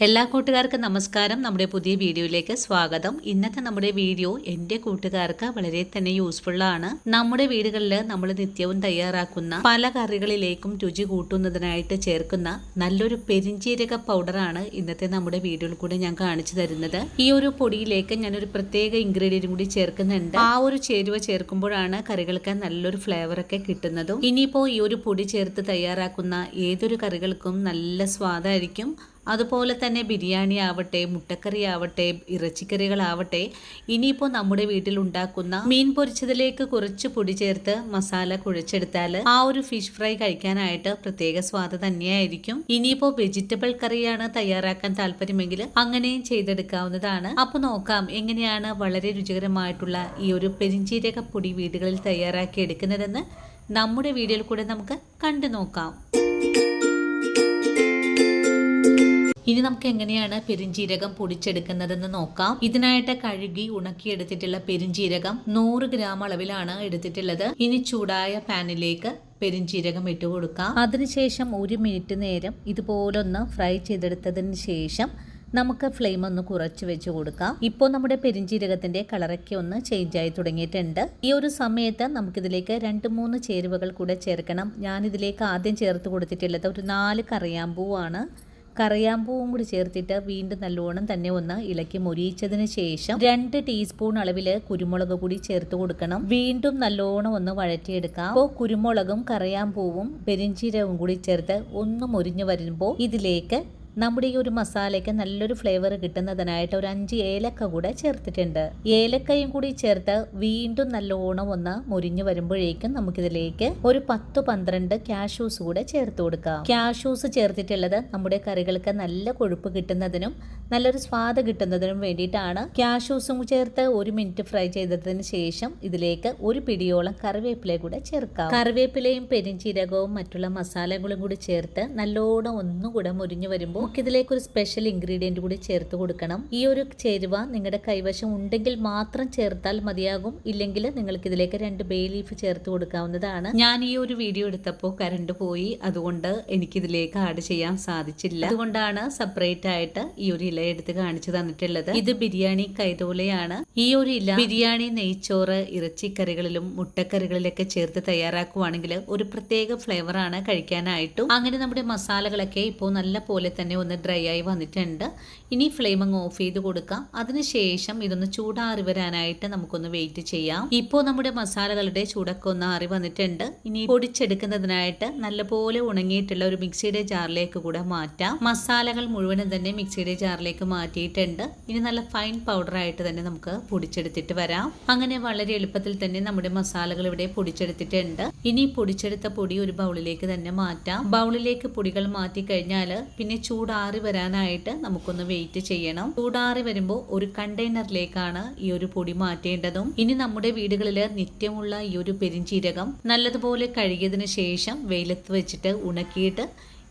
എല്ലാ കൂട്ടുകാർക്കും നമസ്കാരം. നമ്മുടെ പുതിയ വീഡിയോയിലേക്ക് സ്വാഗതം. ഇന്നത്തെ നമ്മുടെ വീഡിയോ എൻ്റെ കൂട്ടുകാർക്ക് വളരെ തന്നെ യൂസ്ഫുൾ ആണ്. നമ്മുടെ വീടുകളിൽ നമ്മൾ നിത്യവും തയ്യാറാക്കുന്ന പല കറികളിലേക്കും രുചി കൂട്ടുന്നതിനായിട്ട് ചേർക്കുന്ന നല്ലൊരു പെരിഞ്ജീരക പൗഡറാണ് ഇന്നത്തെ നമ്മുടെ വീഡിയോയിൽ കൂടെ ഞാൻ കാണിച്ചു തരുന്നത്. ഈ ഒരു പൊടിയിലേക്ക് ഞാനൊരു പ്രത്യേക ഇൻഗ്രീഡിയന്റ് കൂടി ചേർക്കുന്നുണ്ട്. ആ ഒരു ചേരുവ ചേർക്കുമ്പോഴാണ് കറികൾക്ക് നല്ലൊരു ഫ്ലേവറൊക്കെ കിട്ടുന്നതും. ഇനിയിപ്പോൾ ഈ ഒരു പൊടി ചേർത്ത് തയ്യാറാക്കുന്ന ഏതൊരു കറികൾക്കും നല്ല സ്വാദായിരിക്കും. അതുപോലെ തന്നെ ബിരിയാണി ആവട്ടെ, മുട്ടക്കറി ആവട്ടെ, ഇറച്ചിക്കറികളാവട്ടെ, ഇനിയിപ്പോൾ നമ്മുടെ വീട്ടിലുണ്ടാക്കുന്ന മീൻ പൊരിച്ചതിലേക്ക് കുറച്ച് പൊടി ചേർത്ത് മസാല കുഴച്ചെടുത്താൽ ആ ഒരു ഫിഷ് ഫ്രൈ കഴിക്കാനായിട്ട് പ്രത്യേക സ്വാദ് തന്നെയായിരിക്കും. ഇനിയിപ്പോൾ വെജിറ്റബിൾ കറിയാണ് തയ്യാറാക്കാൻ താല്പര്യമെങ്കിൽ അങ്ങനെയും ചെയ്തെടുക്കാവുന്നതാണ്. അപ്പോൾ നോക്കാം എങ്ങനെയാണ് വളരെ രുചികരമായിട്ടുള്ള ഈ ഒരു പെരിഞ്ജീരക പൊടി വീടുകളിൽ തയ്യാറാക്കി എടുക്കുന്നതെന്ന് നമ്മുടെ വീഡിയോയിൽ കൂടെ നമുക്ക് കണ്ടു നോക്കാം. ഇനി നമുക്ക് എങ്ങനെയാണ് പെരിഞ്ജീരകം പൊടിച്ചെടുക്കുന്നതെന്ന് നോക്കാം. ഇതിനായിട്ട് കഴുകി ഉണക്കിയെടുത്തിട്ടുള്ള പെരിഞ്ജീരകം 100 ഗ്രാം അളവിലാണ് എടുത്തിട്ടുള്ളത്. ഇനി ചൂടായ പാനിലേക്ക് പെരിഞ്ജീരകം ഇട്ട് കൊടുക്കാം. അതിനുശേഷം 1 മിനിറ്റ് നേരം ഇതുപോലൊന്ന് ഫ്രൈ ചെയ്തെടുത്തതിന് ശേഷം നമുക്ക് ഫ്ലെയിം ഒന്ന് കുറച്ച് വെച്ച് കൊടുക്കാം. ഇപ്പോൾ നമ്മുടെ പെരിഞ്ജീരകത്തിന്റെ കളറൊക്കെ ഒന്ന് ചേഞ്ച് ആയി തുടങ്ങിയിട്ടുണ്ട്. ഈ ഒരു സമയത്ത് നമുക്കിതിലേക്ക് 2-3 ചേരുവകൾ കൂടെ ചേർക്കണം. ഞാനിതിലേക്ക് ആദ്യം ചേർത്ത് കൊടുത്തിട്ടുള്ളത് ഒരു 4 കറിയാമ്പൂവാണ്. കറിയാമ്പൂവും കൂടി ചേർത്തിട്ട് വീണ്ടും നല്ലോണം തന്നെ ഒന്ന് ഇളക്കി മൊരിയിച്ചതിന് ശേഷം 2 ടീസ്പൂൺ അളവിൽ കുരുമുളക് കൂടി ചേർത്ത് കൊടുക്കണം. വീണ്ടും നല്ലോണം ഒന്ന് വഴറ്റിയെടുക്കാം. അപ്പോൾ കുരുമുളകും കറിയാമ്പൂവും പെരിഞ്ജീരകവും കൂടി ചേർത്ത് ഒന്ന് മൊരിഞ്ഞു വരുമ്പോൾ ഇതിലേക്ക് നമ്മുടെ ഈ ഒരു മസാലയ്ക്ക് നല്ലൊരു ഫ്ലേവർ കിട്ടുന്നതിനായിട്ട് ഒരു 5 ഏലക്ക കൂടെ ചേർത്തിട്ടുണ്ട്. ഏലക്കയും കൂടി ചേർത്ത് വീണ്ടും നല്ലോണം ഒന്ന് മുരിഞ്ഞു വരുമ്പോഴേക്കും നമുക്കിതിലേക്ക് ഒരു 10-12 കാഷ്യൂസ് കൂടെ ചേർത്ത് കൊടുക്കാം. കാഷ്യൂസ് ചേർത്തിട്ടുള്ളത് നമ്മുടെ കറികൾക്ക് നല്ല കൊഴുപ്പ് കിട്ടുന്നതിനും നല്ലൊരു സ്വാദ് കിട്ടുന്നതിനും വേണ്ടിയിട്ടാണ്. കാഷ്യൂസും ചേർത്ത് 1 മിനിറ്റ് ഫ്രൈ ചെയ്തതിന് ശേഷം ഇതിലേക്ക് ഒരു പിടിയോളം കറിവേപ്പില കൂടെ ചേർക്കാം. കറിവേപ്പിലയും പെരിഞ്ജീരകവും മറ്റുള്ള മസാലകളും കൂടി ചേർത്ത് നല്ലോണം ഒന്നുകൂടെ മുരിഞ്ഞു വരുമ്പോൾ ഇതിലേക്ക് ഒരു സ്പെഷ്യൽ ഇൻഗ്രീഡിയന്റ് കൂടി ചേർത്ത് കൊടുക്കണം. ഈ ഒരു ചേരുവ നിങ്ങളുടെ കൈവശം ഉണ്ടെങ്കിൽ മാത്രം ചേർത്താൽ മതിയാകും. ഇല്ലെങ്കിൽ നിങ്ങൾക്ക് ഇതിലേക്ക് 2 ബേ ലീഫ് ചേർത്ത് കൊടുക്കാവുന്നതാണ്. ഞാൻ ഈ ഒരു വീഡിയോ എടുത്തപ്പോൾ കറണ്ട് പോയി, അതുകൊണ്ട് എനിക്കിതിലേക്ക് ആഡ് ചെയ്യാൻ സാധിച്ചില്ല. അതുകൊണ്ടാണ് സെപ്പറേറ്റ് ആയിട്ട് ഈ ഒരു ഇല എടുത്ത് കാണിച്ചു തന്നിട്ടുള്ളത്. ഇത് ബിരിയാണി കൈതോലയാണ്. ഈ ഒരു ഇല ബിരിയാണി, നെയ്ച്ചോറ്, ഇറച്ചിക്കറികളിലും മുട്ടക്കറികളിലൊക്കെ ചേർത്ത് തയ്യാറാക്കുവാണെങ്കിൽ ഒരു പ്രത്യേക ഫ്ലേവറാണ് കഴിക്കാനായിട്ടും. അങ്ങനെ നമ്മുടെ മസാലകളൊക്കെ ഇപ്പോൾ നല്ല പോലെ തന്നെ ഒന്ന് ഡ്രൈ ആയി വന്നിട്ടുണ്ട്. ഇനി ഫ്ലെയിം അങ്ങ് ഓഫ് ചെയ്ത് കൊടുക്കാം. അതിനുശേഷം ഇതൊന്ന് ചൂടാറി വരാനായിട്ട് നമുക്കൊന്ന് വെയിറ്റ് ചെയ്യാം. ഇപ്പോൾ നമ്മുടെ മസാലകളുടെ ചൂടൊക്കെ ഒന്ന് ആറി വന്നിട്ടുണ്ട്. ഇനി പൊടിച്ചെടുക്കുന്നതിനായിട്ട് നല്ലപോലെ ഉണങ്ങിയിട്ടുള്ള ഒരു മിക്സിയുടെ ജാറിലേക്ക് കൂടെ മാറ്റാം. മസാലകൾ മുഴുവനും തന്നെ മിക്സിയുടെ ജാറിലേക്ക് മാറ്റിയിട്ടുണ്ട്. ഇനി നല്ല ഫൈൻ പൗഡർ ആയിട്ട് തന്നെ നമുക്ക് പൊടിച്ചെടുത്തിട്ട് വരാം. അങ്ങനെ വളരെ എളുപ്പത്തിൽ തന്നെ നമ്മുടെ മസാലകൾ ഇവിടെ പൊടിച്ചെടുത്തിട്ടുണ്ട്. ഇനി പൊടിച്ചെടുത്ത പൊടി ഒരു ബൗളിലേക്ക് തന്നെ മാറ്റാം. ബൗളിലേക്ക് പൊടികൾ മാറ്റി കഴിഞ്ഞാൽ പിന്നെ ചൂടാറി വരാനായിട്ട് നമുക്കൊന്ന് വെയിറ്റ് ചെയ്യണം. ചൂടാറി വരുമ്പോൾ ഒരു കണ്ടെയ്നറിലേക്കാണ് ഈ ഒരു പൊടി മാറ്റേണ്ടതും. ഇനി നമ്മുടെ വീടുകളിൽ നിത്യമുള്ള ഈ ഒരു പെരിഞ്ജീരകം നല്ലതുപോലെ കഴുകിയതിനു ശേഷം വെയിലത്ത് വെച്ചിട്ട് ഉണക്കിയിട്ട്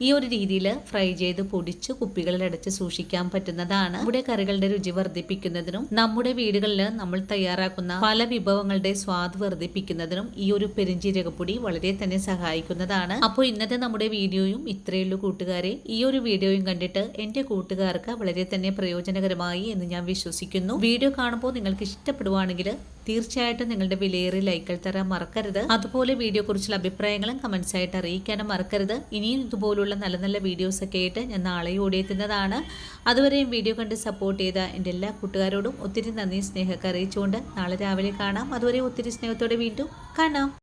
ഈ ഒരു രീതിയിൽ ഫ്രൈ ചെയ്ത് പൊടിച്ച് കുപ്പികളിൽ അടച്ച് സൂക്ഷിക്കാൻ പറ്റുന്നതാണ്. നമ്മുടെ കറികളുടെ രുചി വർദ്ധിപ്പിക്കുന്നതിനും നമ്മുടെ വീടുകളിൽ നമ്മൾ തയ്യാറാക്കുന്ന പല വിഭവങ്ങളുടെ സ്വാദ് വർദ്ധിപ്പിക്കുന്നതിനും ഈ ഒരു പെരിഞ്ജീരകപ്പൊടി വളരെ തന്നെ സഹായിക്കുന്നതാണ്. അപ്പോൾ ഇന്നത്തെ നമ്മുടെ വീഡിയോയും ഇത്രയുള്ളൂ കൂട്ടുകാരെ. ഈ ഒരു വീഡിയോയും കണ്ടിട്ട് എൻ്റെ കൂട്ടുകാർക്ക് വളരെ തന്നെ പ്രയോജനകരമായി എന്ന് ഞാൻ വിശ്വസിക്കുന്നു. വീഡിയോ കാണുമ്പോൾ നിങ്ങൾക്ക് ഇഷ്ടപ്പെടുവാണെങ്കിൽ തീർച്ചയായിട്ടും നിങ്ങളുടെ വിലയേറിയ ലൈക്കുകൾ തരാൻ മറക്കരുത്. അതുപോലെ വീഡിയോ കുറിച്ചുള്ള അഭിപ്രായങ്ങളും കമന്റ്സ് ആയിട്ട് അറിയിക്കാനും മറക്കരുത്. ഇനിയും ഇതുപോലുള്ള നല്ല നല്ല വീഡിയോസ് ഒക്കെ ആയിട്ട് ഞാൻ നാളെ ഓടിയെത്തുന്നതാണ്. അതുവരെയും വീഡിയോ കണ്ട് സപ്പോർട്ട് ചെയ്ത എൻ്റെ എല്ലാ കൂട്ടുകാരോടും ഒത്തിരി നന്ദി, സ്നേഹമൊക്കെ അറിയിച്ചുകൊണ്ട് നാളെ രാവിലെ കാണാം. അതുവരെ ഒത്തിരി സ്നേഹത്തോടെ വീണ്ടും കാണാം.